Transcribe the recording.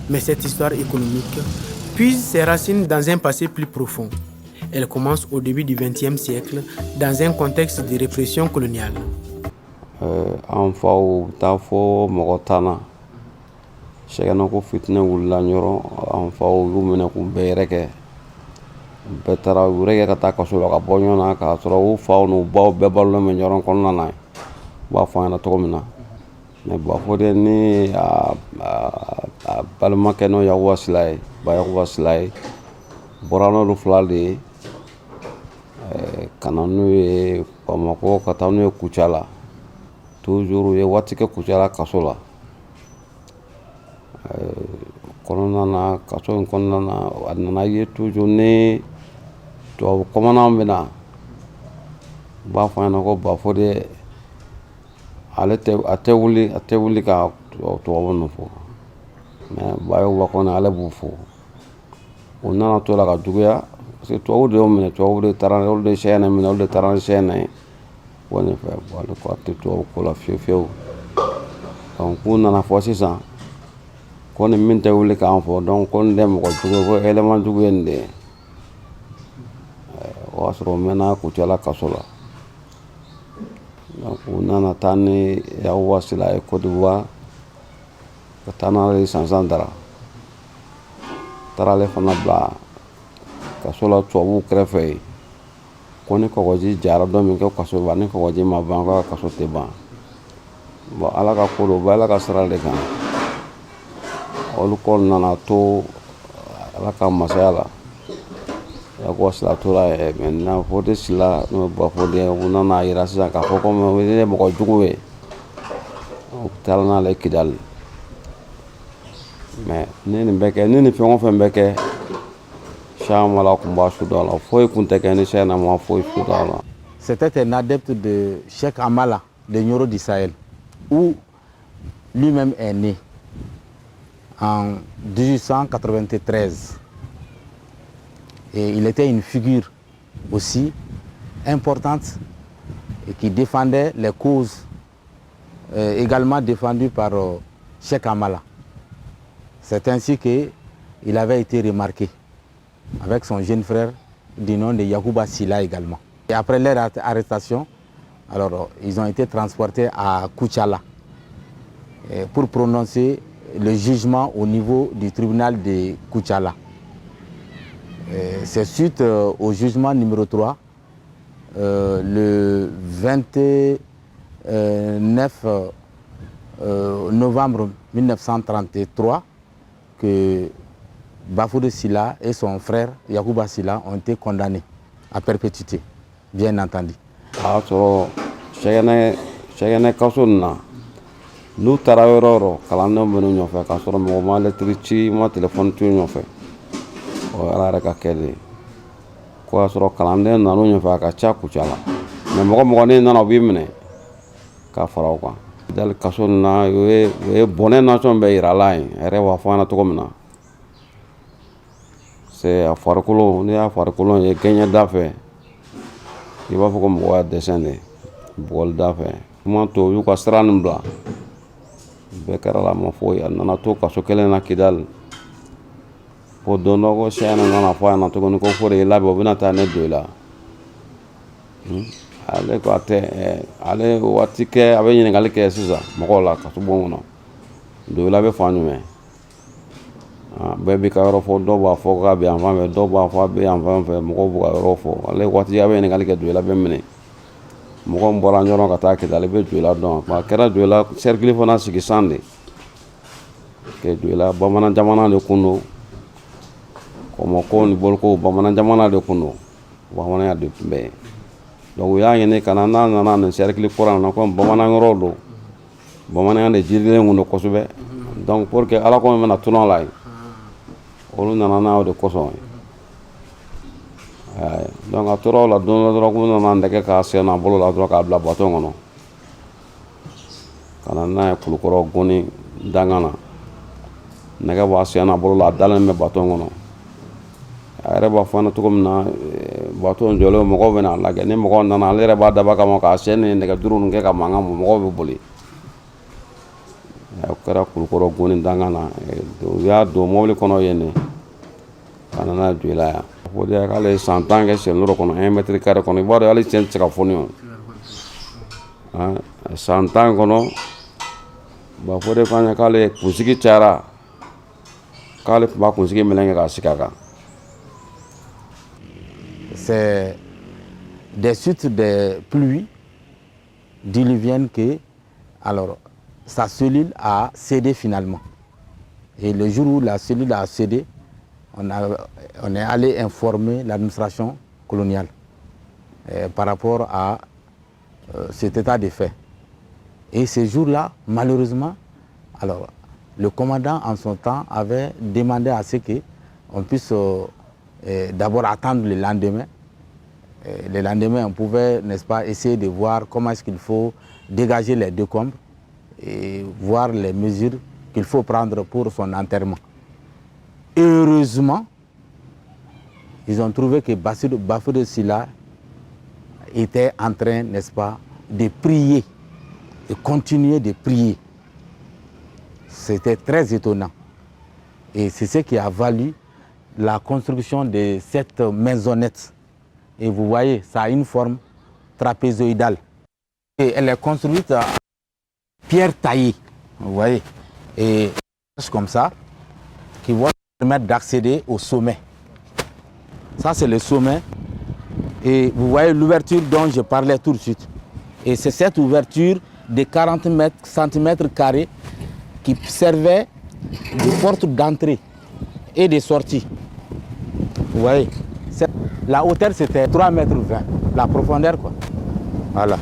Mais cette histoire économique puise ses racines dans un passé plus profond. Elle commence au début du XXe siècle dans un contexte de répression coloniale. An faw taa fɔ mɔgɔ tanna sɛgɛnna ko fitinɛ wulila ɲɔrɔ an faw y'u minɛ k'u bɛɛ yɛrɛkɛ bɛɛ taara u yɛrɛkɛ ka taa kaso la ka bɔ ɲɔgɔn na k'a sɔrɔ u faw n'u baw bɛɛ balolen bɛ ɲɔgɔn kɔnɔna na u b'a fɔ an ɲɛna cogo min na mais Bafode ni a balimakɛ n'o Yakuba Sila ye Ba Yakuba Sila ye bɔra n'olu fila de ye ka na n'u ye Bamako ka taa n'u ye Kucala toujours ye waati kɛ Kucala kaso la kɔnɔna na kaso in kɔnɔna na a nana ye toujours ni tubabu kɔmana bɛna u b'a fɔ an ɲɛna ko Bafode ale a tɛ wuli ka tubabu ninnu fɔ mais Ba Yakuba kɔni ale b'u fɔ u nana to la ka juguya parce que tubabu de y'o minɛ tubabu de taara olu de sɛgɛnɛ minɛ olu de taara ni sɛgɛnɛ ye bon ne fɛ bon ale ko a tɛ tubabu ko la fiyewu fiyewu donc k'u nana fɔ sisan ko ni min tɛ wuli k'an fɔ donc ko nin tɛ mɔgɔ jugu ye ko élément jugu ye nin de ye o y'a sɔrɔ u mɛnna Kucala kaso la donc u nana taa ni Yakuba Sila ye Côte d'Ivoire ka taa n'ale Sansan Dara taara ale fana bila kaso la tubabuw kɛrɛfɛ yen ko ni kɔgɔji jara don min kɛ kaso ba ni kɔgɔji ma ban ko ka kaso tɛ ban bon Ala ka ko don u bɛ Ala ka sira de kan olu kɔni nana to Ala ka masaya la Yakuba Sila tora yen maintenant Fode Sila n'o ye Bafode u nana yira sisan k'a fɔ ko ne ye mɔgɔ jugu ye u taara n'ale Kidali mais ni nin bɛ kɛ ni nin fɛn o fɛn bɛ kɛ Chamala tun b'a su dɔn a la foyi tun tɛ kɛ ni Sɛgɛnna ma foyi su dɔn a la. C'était un adepte de Cheikh Amala de Nioro du Sahel où lui-même est né en 1893 et il était une figure aussi importante et qui défendait les causes également défendues par Cheikh Amala. C'est ainsi qu'il avait été remarqué avec son jeune frère du nom de Yakuba Sila également. Et après leur arrestation, alors, ils ont été transportés à Kucala pour prononcer le jugement au niveau du tribunal de Kucala. C'est suite au jugement numéro 3, le 29 novembre 1933, que Bafode Sila et son frère Yakuba Sila ont été condamnés à perpétuité, bien entendu. Alors, Sɛgɛnɛ kaso nin na n'u taara yɔrɔ o yɔrɔ kalandenw bɛ n'u ɲɔfɛ k'a sɔrɔ mɔgɔ ma lettre ci ma téléphone t'u ɲɔfɛ o ye Ala yɛrɛ ka kɛ de ye ko y'a sɔrɔ kalanden nan'u ɲɔfɛ a ka ca Kucala mais mɔgɔ n'i nana u b'i minɛ k'a fara o kan Kidali kaso nin na u ye bɔnɛ nasɔn bɛɛ yira a la yen a yɛrɛ b'a fɔ an ɲɛna cogo min na c'est a farikolo n'i y'a farikolo ye gɛɲɛ da fɛ i b'a fɔ ko mɔgɔ y'a dessin de bɔgɔli da fɛ kuma to u y'u ka sira nin bila bɛɛ kɛra la ma foyi a nana to kaso kelen na Kidali ko don dɔ ko Sɛgɛnna nana fɔ a ɲɛna tuguni ko Fode y'i labɛn u bɛna taa ne don i la ale ko a tɛ ale waati kɛ a bɛ ɲininkali kɛ sisan mɔgɔw la kaso bon kɔnɔ don i la bɛ fan jumɛn bɛɛ b'i ka yɔrɔ fɔ dɔw b'a fɔ k'a bɛ yan fan fɛ dɔw b'a fɔ a bɛ yan fan fɛ mɔgɔw b'u ka yɔrɔ fɔ ale waati a bɛ ɲininkali kɛ don i la bɛ minɛ mɔgɔ min bɔra ɲɔgɔn ka taa Kidali bɛ don i la dɔn a kɛra don i la cercle fana sigi san de kɛ don i la bamanan jamana de kun don kɔmɔko ni boloko bamanan jamana de kun don bamananya de tun bɛ yen donc u y'a ɲini ka na n'a nana nin cercle kura na ko bamanan yɔrɔ don bamananya de jirilen kun don kosɛbɛ donc pour que Ala ko min bɛna tunun a la yen olu nana n'a o de kosɔn donc a tora o la don dɔ dɔrɔn k'u nana nɛgɛ k'a sen a bolo la dɔrɔn k'a bila bato kɔnɔ ka na n'a ye Kulukɔrɔ Goni dangan na nɛgɛ b'a sen a bolo la a dalen bɛ bato kɔnɔ a yɛrɛ b'a fɔ an ɲɛna cogo min na bato jɔlen mɔgɔw bɛ n'a lajɛ ni mɔgɔw nana ale yɛrɛ b'a dabɔ a kama k'a sen ni nɛgɛjuru ninnu kɛ ka mankan bɔ mɔgɔw bɛ boli o kɛra Kulukɔrɔ Goni danga na u y'a don mobili kɔnɔ yen de ka na n'a ye Doila yan. Fɔ de k'ale ye san 10 kɛ Sɛnɛlɔ kɔnɔ 1 mètre carré kɔnɔ i b'a dɔn hali cɛn tɛ se ka fɔ ne ma san 10 kɔnɔ ba fɔ de k'an ye k'ale kunsigi cayara k'ale tun b'a kunsigi melenge k'a sigi a kan. C'est des suites de pluies diluviennes que alors sa cellule a cédé finalement. Et le jour où la cellule a cédé, on est allé informer l'administration coloniale par rapport à cet état de fait. Et ce jour-là, malheureusement, alors, le commandant en son temps avait demandé à ce qu'on puisse d'abord attendre le lendemain. Le lendemain, on pouvait, n'est-ce pas, essayer de voir comment est-ce qu'il faut dégager les décombres et voir les mesures qu'il faut prendre pour son enterrement. Heureusement, ils ont trouvé que Bafoué Sila était en train, n'est-ce pas, de prier, de continuer de prier. C'était très étonnant. Et c'est ce qui a valu la construction de cette maisonnette. Et vous voyez, ça a une forme trapézoïdale. Et elle est construite en pierre taillée, vous voyez. Et comme ça, qui va permettre d'accéder au sommet. Ça, c'est le sommet. Et vous voyez l'ouverture dont je parlais tout de suite. Et c'est cette ouverture de 40 cm² qui servait de porte d'entrée et de sortie. Vous voyez, la hauteur c'était 3,20 m, la profondeur quoi. Voilà.